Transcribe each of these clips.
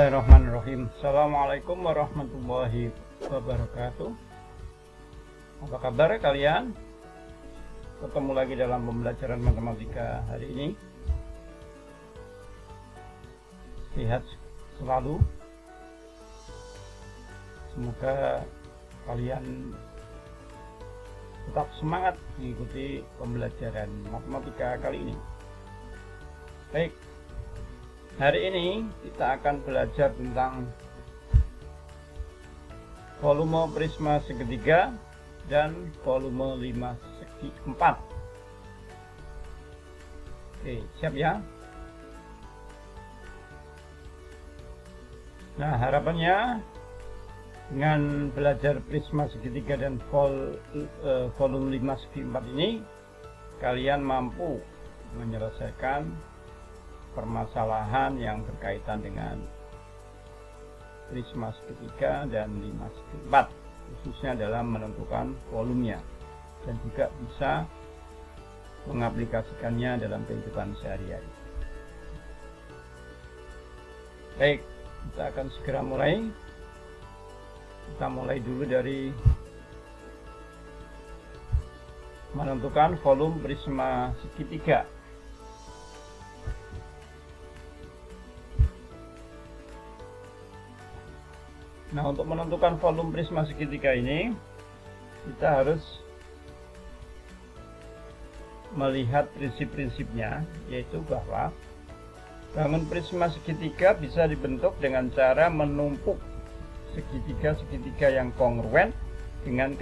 Bismillahirrahmanirrahim. Assalamualaikum warahmatullahi wabarakatuh. Apa kabar kalian? Ketemu lagi dalam pembelajaran matematika hari ini. Sehat selalu. Semoga kalian tetap semangat mengikuti pembelajaran matematika kali ini. Baik, hari ini kita akan belajar tentang volume prisma segitiga dan volume 5 segi 4. Oke, siap ya? Nah, harapannya dengan belajar prisma segitiga dan volume 5 segi 4 ini, kalian mampu menyelesaikan permasalahan yang berkaitan dengan prisma segitiga dan 5 segi 4, khususnya dalam menentukan volumenya, dan juga bisa mengaplikasikannya dalam kehidupan sehari-hari. Baik, kita akan segera mulai. Kita mulai dulu dari menentukan volume prisma segitiga. Nah, untuk menentukan volume prisma segitiga ini, kita harus melihat prinsip-prinsipnya, yaitu bahwa bangun prisma segitiga bisa dibentuk dengan cara menumpuk segitiga-segitiga yang kongruen dengan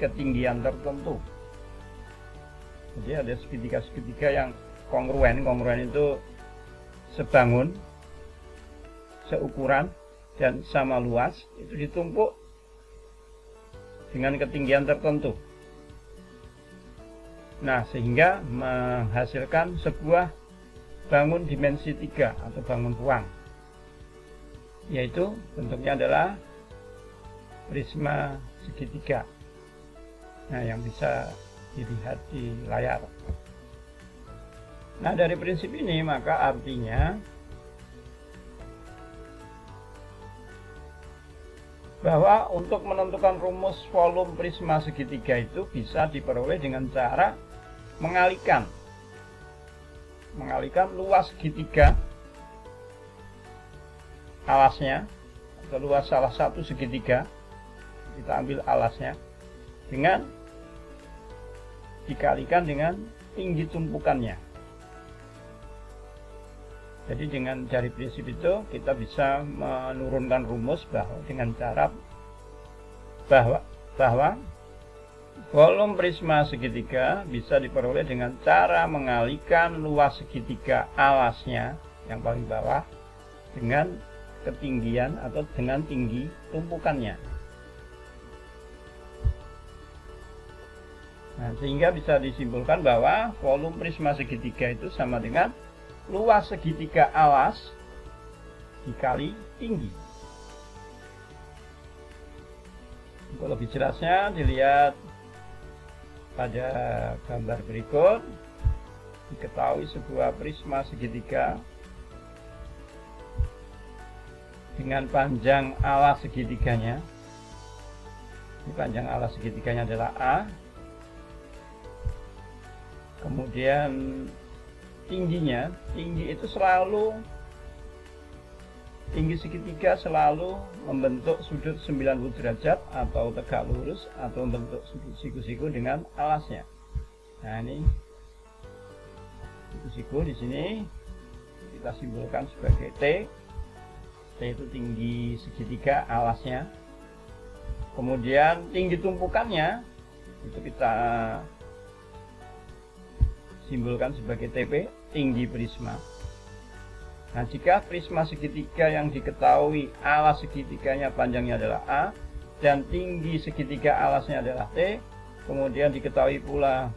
ketinggian tertentu. Jadi ada segitiga-segitiga yang kongruen itu sebangun, seukuran, dan sama luas, itu ditumpuk dengan ketinggian tertentu. Nah, sehingga menghasilkan sebuah bangun dimensi 3 atau bangun ruang, yaitu bentuknya adalah prisma segitiga. Nah, yang bisa dilihat di layar. Nah, dari prinsip ini maka artinya bahwa untuk menentukan rumus volume prisma segitiga itu bisa diperoleh dengan cara mengalihkan luas segitiga alasnya, atau luas salah satu segitiga, kita ambil alasnya, dengan dikalikan dengan tinggi tumpukannya. Jadi dengan dari prinsip itu kita bisa menurunkan rumus bahwa dengan cara bahwa volume prisma segitiga bisa diperoleh dengan cara mengalihkan luas segitiga alasnya yang paling bawah dengan ketinggian atau dengan tinggi tumpukannya. Nah, sehingga bisa disimpulkan bahwa volume prisma segitiga itu sama dengan luas segitiga alas dikali tinggi. Untuk lebih jelasnya dilihat pada gambar berikut. Diketahui sebuah prisma segitiga dengan panjang alas segitiganya. Ini panjang alas segitiganya adalah A. Kemudian tinggi itu selalu, tinggi segitiga selalu membentuk sudut 90 derajat atau tegak lurus, atau membentuk sudut siku-siku dengan alasnya. Nah, ini siku-siku di sini kita simbolkan sebagai T. T itu tinggi segitiga alasnya. Kemudian tinggi tumpukannya itu kita simbolkan sebagai TP, tinggi prisma. Nah, jika prisma segitiga yang diketahui alas segitiganya panjangnya adalah A dan tinggi segitiga alasnya adalah T, kemudian diketahui pula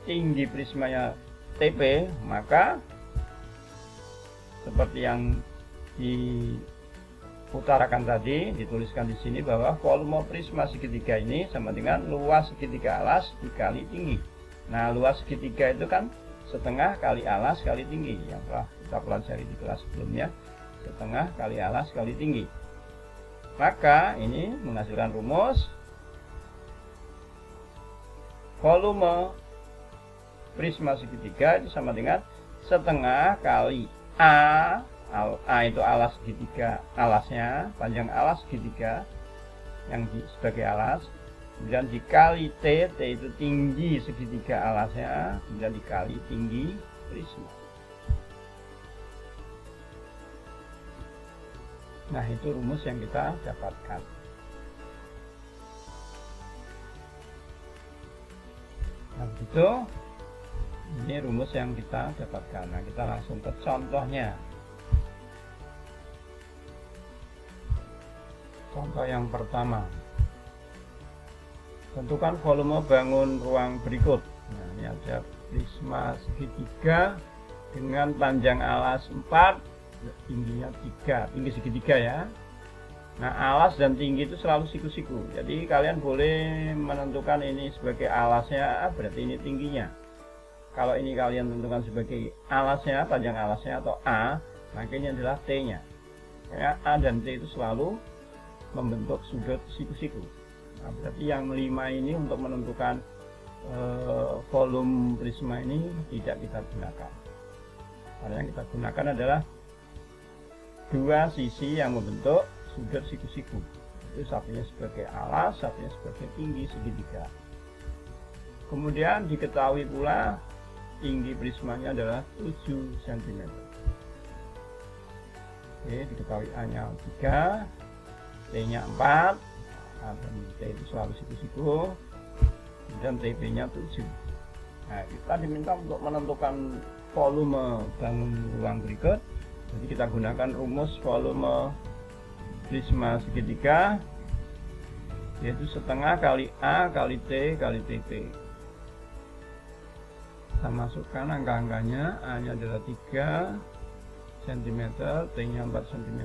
tinggi prismanya TP, maka seperti yang diutarakan tadi, dituliskan di sini bahwa volume prisma segitiga ini sama dengan luas segitiga alas dikali tinggi. Nah, luas segitiga itu kan setengah kali alas kali tinggi yang telah kita pelajari di kelas sebelumnya. Setengah kali alas kali tinggi. Maka ini menghasilkan rumus volume prisma segitiga itu sama dengan setengah kali A itu alas segitiga, alasnya, panjang alas segitiga yang sebagai alas, kemudian dikali T itu tinggi segitiga alasnya, kemudian dikali tinggi prisma. Nah, itu rumus yang kita dapatkan. Nah, begitu. Ini rumus yang kita dapatkan. Nah, kita langsung ke contohnya. Contoh yang pertama. Tentukan volume bangun ruang berikut. Nah, ini ada prisma segitiga dengan panjang alas 4, tingginya 3, tinggi segitiga ya. Nah, alas dan tinggi itu selalu siku-siku. Jadi kalian boleh menentukan ini sebagai alasnya, berarti ini tingginya. Kalau ini kalian tentukan sebagai alasnya, panjang alasnya atau A, maka ini adalah T-nya. Ya, A dan T itu selalu membentuk sudut siku-siku. Nah, berarti yang 5 ini untuk menentukan volume prisma ini tidak kita gunakan. Karena yang kita gunakan adalah dua sisi yang membentuk sudut siku-siku. Itu satunya sebagai alas, satunya sebagai tinggi segitiga. Kemudian diketahui pula tinggi prismanya adalah 7 cm. Oke, diketahui A-nya 3, T-nya 4, dan T itu selalu siku-siku, kemudian TP-nya 7. Nah, kita diminta untuk menentukan volume bangun ruang berikut. Jadi kita gunakan rumus volume prisma segitiga, yaitu setengah kali A kali T kali TP. Kita masukkan angka-angkanya. A-nya adalah 3 cm, T-nya 4 cm,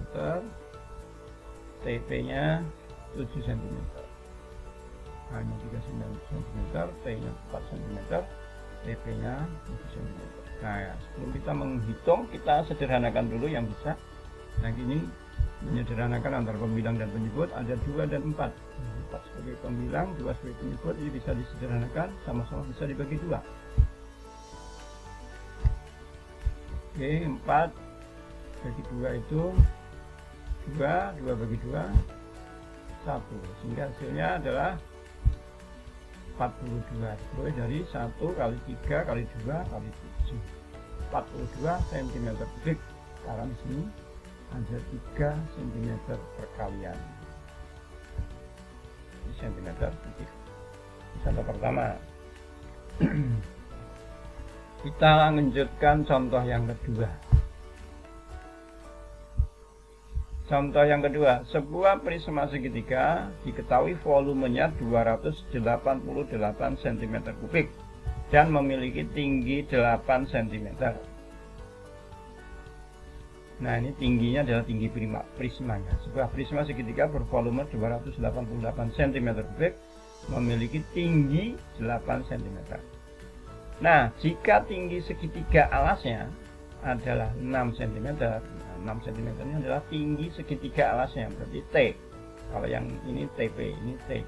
TP-nya 7 cm. A-nya 3 cm, T-nya 4 cm, TP-nya 7 cm. Nah, ya, sebelum kita menghitung, kita sederhanakan dulu yang bisa. Nah, ini menyederhanakan antara pembilang dan penyebut, ada 2 dan 4. 4 sebagai pembilang, 2 sebagai penyebut, ini bisa disederhanakan, sama-sama bisa dibagi 2. Oke, 4 bagi 2 itu 2, 2 bagi 2 1, sehingga hasilnya adalah 42. Boleh dari 1 kali 3 kali 2 kali 7, 42 cm kubik. Sekarang di sini ada 3 cm perkalian cm kubik. Contoh pertama. Kita lanjutkan contoh yang kedua. Contoh yang kedua, sebuah prisma segitiga diketahui volumenya 288 cm kubik dan memiliki tinggi 8 cm. Nah, ini tingginya adalah tinggi prismanya. Sebuah prisma segitiga bervolume 288 cm kubik memiliki tinggi 8 cm. Nah, jika tinggi segitiga alasnya adalah 6 cm, 6 cm ini adalah tinggi segitiga alasnya, berarti T. Kalau yang ini TP, ini T.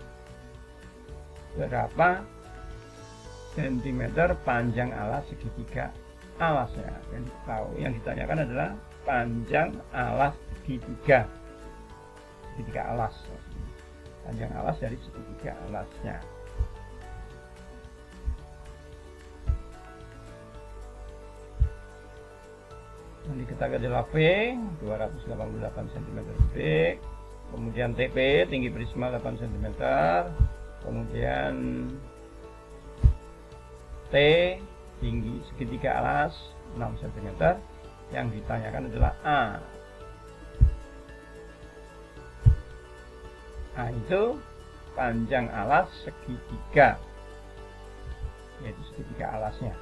Berapa centimeter panjang alas segitiga alasnya? Yang ditanyakan adalah panjang alas segitiga alas, panjang alas dari segitiga alasnya. Yang diketahui adalah V 288 cm kubik, kemudian TP tinggi prisma 8 cm, kemudian T tinggi segitiga alas 6 cm. Yang ditanyakan adalah A. A itu panjang alas segitiga, yaitu segitiga alasnya.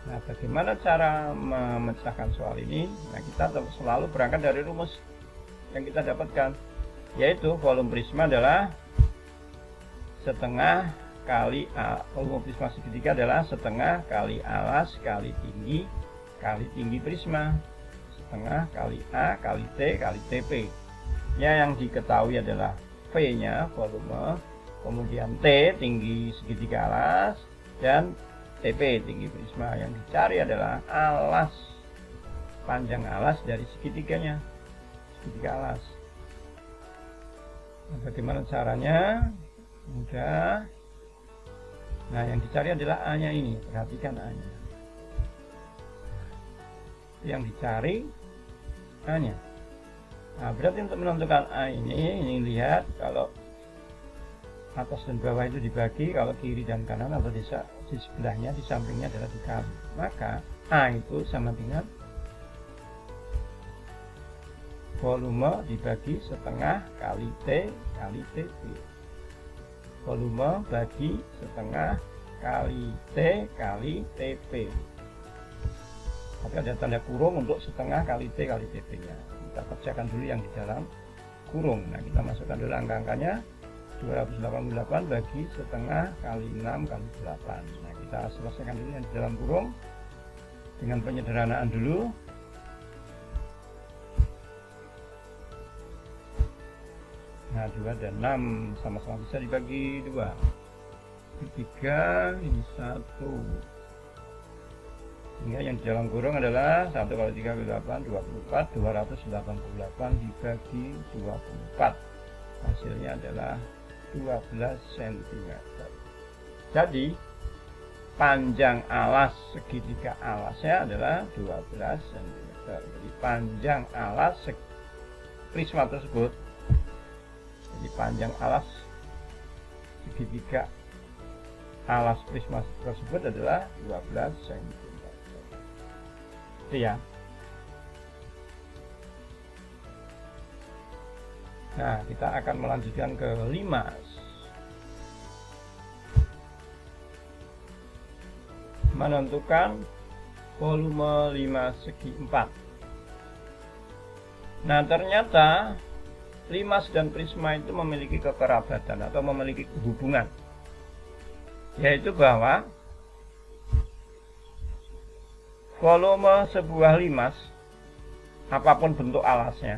Nah, bagaimana cara memecahkan soal ini? Nah, kita selalu berangkat dari rumus yang kita dapatkan, yaitu volume prisma adalah setengah kali A. Volume prisma segitiga adalah setengah kali alas kali tinggi prisma. Setengah kali A kali T kali TP. Ya, yang diketahui adalah V-nya volume, kemudian T tinggi segitiga alas, dan TP tinggi prisma. Yang dicari adalah alas, panjang alas dari segitiganya, segitiga alas. Nah, bagaimana caranya? Mudah. Nah, yang dicari adalah A-nya ini. Perhatikan A-nya. Yang dicari A-nya. Nah, berarti untuk menentukan A ini lihat kalau atas dan bawah itu dibagi, kalau kiri dan kanan atau di sebelahnya, di sampingnya adalah dikali. Maka A itu sama dengan volume dibagi setengah kali T kali TP. Volume bagi setengah kali T kali TP. Tapi ada tanda kurung untuk setengah kali T kali TP nya. Kita kerjakan dulu yang di dalam kurung. Nah, kita masukkan dulu angka-angkanya. 288 bagi setengah kali 6 kali 8. Nah, kita selesaikan dulu yang di dalam kurung dengan penyederhanaan dulu. Nah, 2 dan 6 sama-sama bisa dibagi 2. 3, ini 1. Sehingga yang di dalam kurung adalah 1 kali 3 kali 8, 24. 288 dibagi 24. Hasilnya adalah 12 cm. Jadi panjang alas segitiga alasnya adalah 12 cm. Jadi panjang alas prisma tersebut, jadi panjang alas segitiga alas prisma tersebut adalah 12 cm. Itu ya. Nah, kita akan melanjutkan ke 5. Menentukan volume 5 segi 4. Nah, ternyata limas dan prisma itu memiliki kekerabatan atau memiliki hubungan, yaitu bahwa volume sebuah limas, apapun bentuk alasnya,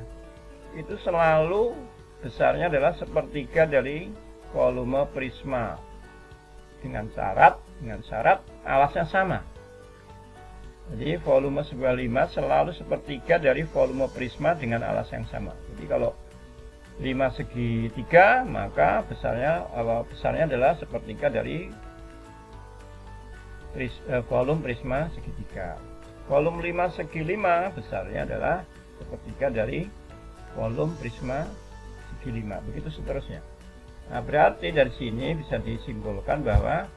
itu selalu besarnya adalah sepertiga dari volume prisma, dengan syarat alasnya sama. Jadi volume sebuah limas selalu sepertiga dari volume prisma dengan alas yang sama. Jadi kalau limas segitiga, maka besarnya adalah sepertiga dari volume prisma segitiga. Volume limas segi 5 besarnya adalah sepertiga dari volume prisma segi 5, begitu seterusnya. Nah, berarti dari sini bisa disimpulkan bahwa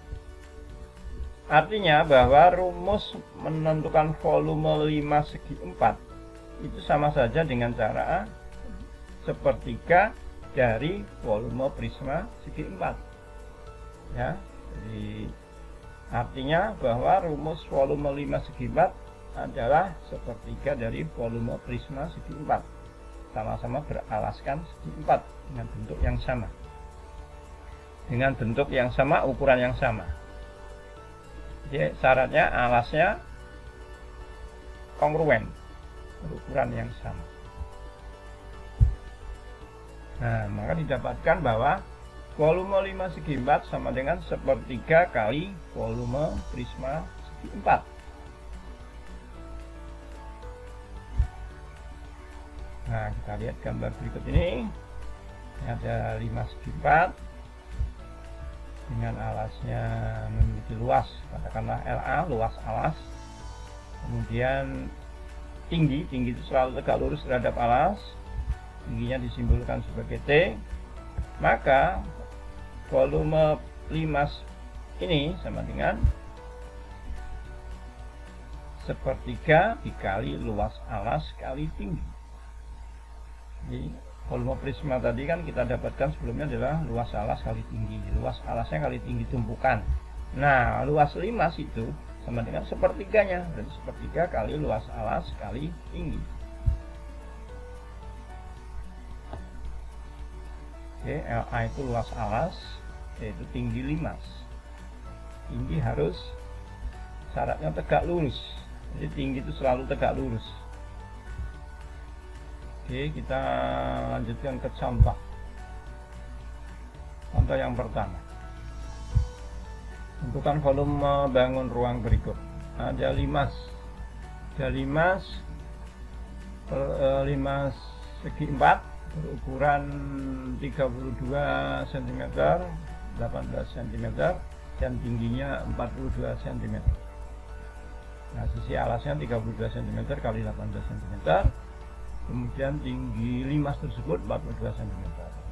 artinya bahwa rumus menentukan volume 5 segi 4 itu sama saja dengan cara sepertiga dari volume prisma segi 4. Ya, jadi artinya bahwa rumus volume 5 segi 4 adalah sepertiga dari volume prisma segi 4. Sama-sama beralaskan segi 4 dengan bentuk yang sama. Dengan bentuk yang sama, ukuran yang sama. Jadi syaratnya alasnya kongruen, berukuran yang sama. Nah, maka didapatkan bahwa volume 5 segi 4 sama dengan sepertiga kali volume prisma segi 4. Nah, kita lihat gambar berikut ini. Ada 5 segi 4 dengan alasnya memiliki luas, katakanlah LA, luas alas. Kemudian tinggi itu selalu tegak lurus terhadap alas. Tingginya disimbolkan sebagai T. Maka volume limas ini sama dengan sepertiga dikali luas alas kali tinggi. Jadi volume prisma tadi kan kita dapatkan sebelumnya adalah luas alas kali tinggi. Luas alasnya kali tinggi tumpukan. Nah, luas limas itu sama dengan sepertiganya, berarti sepertiga kali luas alas kali tinggi. Oke, LA itu luas alas, yaitu tinggi limas. Tinggi harus syaratnya tegak lurus, jadi tinggi itu selalu tegak lurus. Oke, kita lanjutkan ke contoh. Contoh yang pertama, tentukan volume bangun ruang berikut. Ada limas limas segi 4 berukuran 32 cm, 18 cm, dan tingginya 42 cm. Nah, sisi alasnya 32 cm kali 18 cm, kemudian tinggi limas tersebut 42 cm.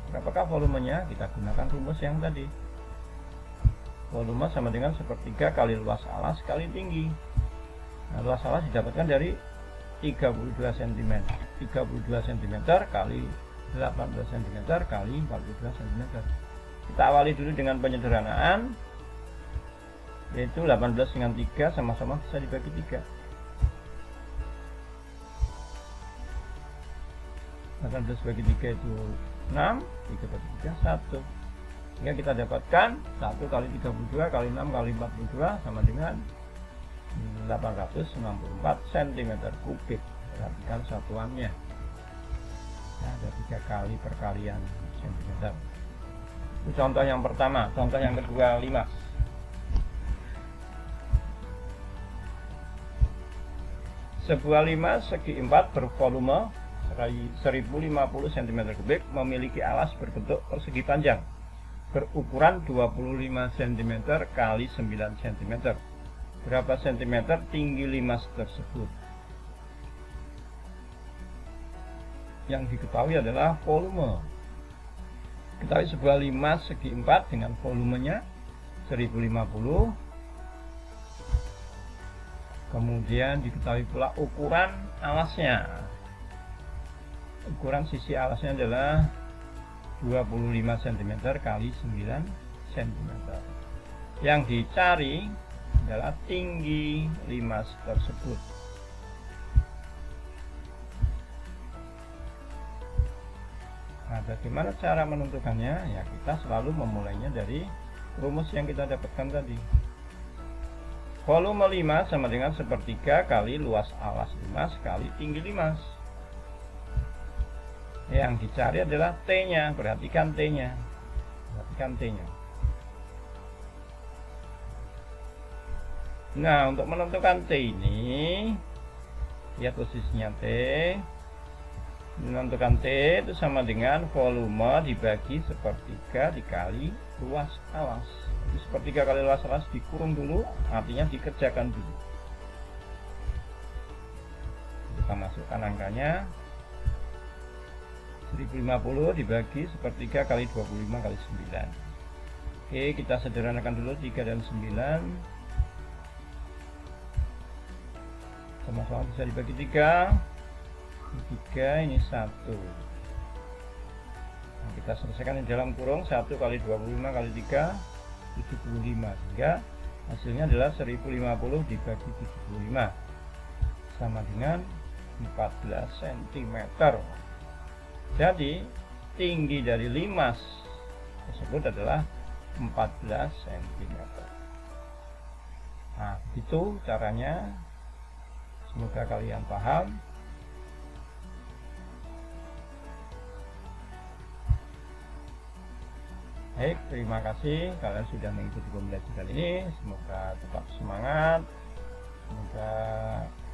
Berapakah volumenya? Kita gunakan rumus yang tadi. Volume sama dengan sepertiga kali luas alas kali tinggi. Nah, luas alas didapatkan dari 32 cm. 32 cm kali 18 cm kali 42 cm. Kita awali dulu dengan penyederhanaan, yaitu 18 dengan 3 sama-sama bisa dibagi 3. 18 bagi 3 itu 6, 3 bagi 3 1. Sehingga kita dapatkan 1 kali 32 kali 6 kali 42 sama dengan 864 cm kubik. Perhatikan satuannya. Nah, ada 3 kali perkalian cm. Itu contoh yang pertama. Contoh yang kedua, limas. Sebuah limas segi 4 bervolume 1050 cm kubik memiliki alas berbentuk persegi panjang berukuran 25 cm kali 9 cm. Berapa cm tinggi limas tersebut? Yang diketahui adalah volume. Ketahui sebuah limas segi 4 dengan volumenya 1050. Kemudian diketahui pula ukuran alasnya. Ukuran sisi alasnya adalah 25 cm kali 9 cm. Yang dicari adalah tinggi limas tersebut. Nah, bagaimana cara menentukannya? Ya, kita selalu memulainya dari rumus yang kita dapatkan tadi. Volume limas sama dengan sepertiga kali luas alas limas kali tinggi limas. Yang dicari adalah T-nya. Perhatikan T-nya. Nah, untuk menentukan T ini, lihat posisinya T. Menentukan T itu sama dengan volume dibagi sepertiga dikali luas alas. Jadi sepertiga kali luas alas dikurung dulu, artinya dikerjakan dulu. Kita masukkan angkanya. 1050 dibagi sepertiga kali 25 kali 9. Oke, kita sederhanakan dulu 3 dan 9. Sama-sama bisa dibagi 3. 3 ini 1. Nah, kita selesaikan di dalam kurung 1 kali 25 kali 3 75, sehingga hasilnya adalah 1050 dibagi 75 sama dengan 14 cm. Jadi tinggi dari limas tersebut adalah 14 cm. Nah, itu caranya. Semoga kalian paham. Baik, terima kasih kalian sudah mengikuti pembelajaran kali ini. Semoga tetap semangat. Semoga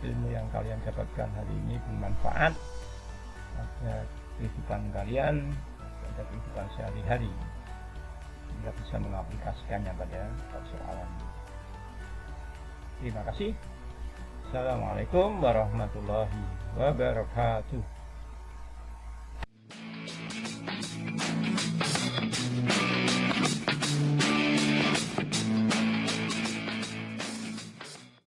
ilmu yang kalian dapatkan hari ini bermanfaat pada kehidupan kalian, pada kehidupan sehari-hari, sehingga bisa mengaplikasikannya pada persoalan. Terima kasih. Assalamualaikum warahmatullahi wabarakatuh.